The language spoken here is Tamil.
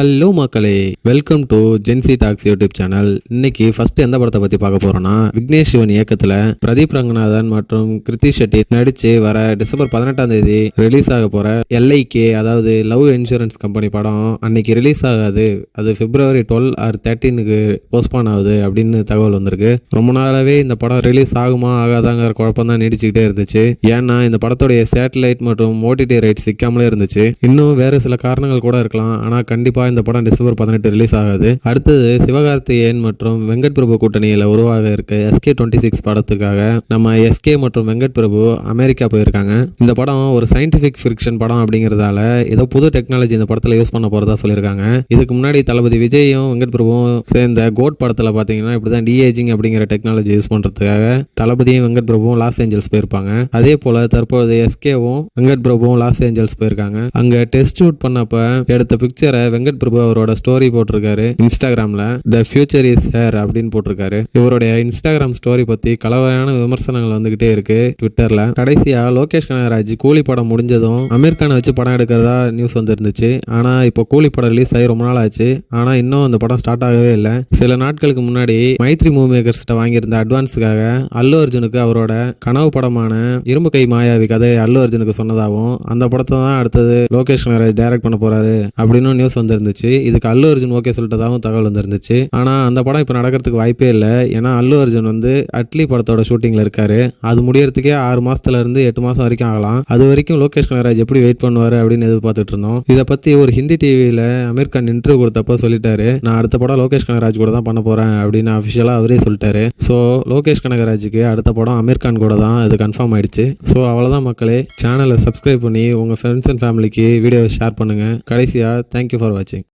ஹலோ மக்களே, welcome to Jency talks YouTube channel. இன்னைக்கு ஃபர்ஸ்ட் எந்த படத்தை பத்தி பார்க்க போறோம்னா, விக்னேஷ் சிவன் இயக்கத்துல பிரதீப் ரங்கநாதன் மற்றும் கிருத்தி ஷெட்டி நடிச்சு வர டிசம்பர் 18ஆம் தேதி ரிலீஸ் ஆக போற LIK, அதாவது லவ் இன்சூரன்ஸ் கம்பெனி படம் அன்னைக்கு ரிலீஸ் ஆகாது. அது February 12 or 13க்கு போஸ்ட்பான் ஆகுது அப்படின்னு தகவல் வந்திருக்கு. ரொம்ப நாளாவே இந்த படம் ரிலீஸ் ஆகுமா ஆகாதாங்கிற குழப்பம் தான் நீடிச்சுக்கிட்டே இருந்துச்சு. ஏன்னா இந்த படத்துடைய சேட்டலைட் மற்றும் OTT ரைட்ஸ் விற்காமலே இருந்துச்சு. இன்னும் வேற சில காரணங்கள் கூட இருக்கலாம். ஆனா கண்டிப்பா இந்த படம் டிசம்பர் 18 ரிலீஸ் ஆகாது. அடுத்தது சிவகார்த்திகேயன் மற்றும் வெங்கட் பிரபு கூட்டணியில உருவாக இருக்க SK26 படத்துக்காக நம்ம SK மற்றும் வெங்கட் பிரபு அமெரிக்கா போயிருக்காங்க. இந்த படம் ஒரு சயின்டிபிக் ஃபிக்ஷன் படம் அப்படிங்கறதால ஏதோ புது டெக்னாலஜி இந்த படத்துல யூஸ் பண்ண போறதா சொல்லியிருக்காங்க. இதுக்கு முன்னாடி தளபதி விஜயும் வெங்கட் பிரபுவும் சேர்ந்த கோட் படத்துல பாத்தீங்கன்னா இப்படிதான் டிஏஜிங் அப்படிங்கிற டெக்னாலஜி யூஸ் பண்றதுக்காக தளபதியும் வெங்கட் பிரபுவும் லாஸ் ஏஞ்சல்ஸ் போயிருப்பாங்க. அதே போல தற்போது SKவும் வெங்கட் பிரபுவும் லாஸ் ஏஞ்சல்ஸ் போயிருக்காங்க. அங்க டெஸ்ட் ஷூட் பண்ணப்ப எடுத்த பிக்சரை வெங்கட் பிரபு அவரோட ஸ்டோரி போட்டிருக்காரு இன்ஸ்டாகிராம்ல. த ஃபியூச்சர் இஸ் ஹேர் அப்படின்னு போட்டிருக்காரு. இவருடைய இன்ஸ்டாகிராம் ஸ்டோரி பத்தி கலவையான விமர்சனங்கள் வந்துகிட்டே இருக்கு ட்விட்டர்ல. கடைசியா லோகேஷ் கனகராஜ் கூலி படம் முடிஞ்சதும் அமீர் கானை வச்சு படம் எடுக்கிறதா நியூஸ் வந்துருந்துச்சு. ஆனா இப்போ கூலி படம் ரிலீஸ் ஆகி ரொம்ப நாள் ஆச்சு. ஆனா இன்னும் அந்த படம் ஸ்டார்ட் ஆகவே இல்லை. சில நாட்களுக்கு முன்னாடி மைத்ரி மூவி மேக்கர்ஸ் வாங்கியிருந்த அட்வான்ஸுக்காக அல்லு அர்ஜுனுக்கு அவரோட கனவு படமான இரும்பு கை மாயாவி கதை அல்லு அர்ஜுனுக்கு சொன்னதாகவும் அந்த படத்தை தான் அடுத்தது லோகேஷ் கனகராஜ் டைரக்ட் பண்ண போறாரு அப்படின்னு நியூஸ் வந்துருந்துச்சு. இதுக்கு அல்லு அர்ஜுன் ஓகே சொல்லிட்டதாகவும் தகவல் வந்துருந்துச்சு. ஆனா அந்த படம் இப்ப நடக்கிறதுக்கு வாய்ப்பே இல்லை. ஏன்னா அல்லு அர்ஜுன் அட்லி படத்தோட ஷூட்டிங்ல இருக்காரு. அது முடியறதுக்கே 6 மாசத்துல இருந்து 8 மாசம் வரைக்கும் ஆகலாம். அது வரைக்கும் லோகேஷ் கனகராஜ் எப்படி வெயிட் பண்ணுவாரு அப்படின்னு எதிர்பார்த்துட்டு இருந்தோம். இதை பத்தி ஒரு ஹிந்தி டிவியில அமீர் கான் இன்டர்வியூ கொடுத்தப்ப சொல்லிட்டாரு, நான் அடுத்த படம் லோகேஷ் கனகராஜ் கூட தான் பண்ண போறேன் அப்படின்னு அபிஷியலா அவரே சொல்லிட்டாரு. ஸோ லோகேஷ் கனகராஜுக்கு அடுத்த படம் அமீர் கான் கூட தான், இது கன்ஃபார்ம் ஆயிடுச்சு. ஸோ அவ்வளவுதான் மக்களே, சேனலை சப்ஸ்கிரைப் பண்ணி உங்க ஃப்ரெண்ட்ஸ் அண்ட் ஃபேமிலிக்கு வீடியோவை ஷேர் பண்ணுங்க. கடைசியா தேங்க்யூ ஃபார் வாட்சிங்.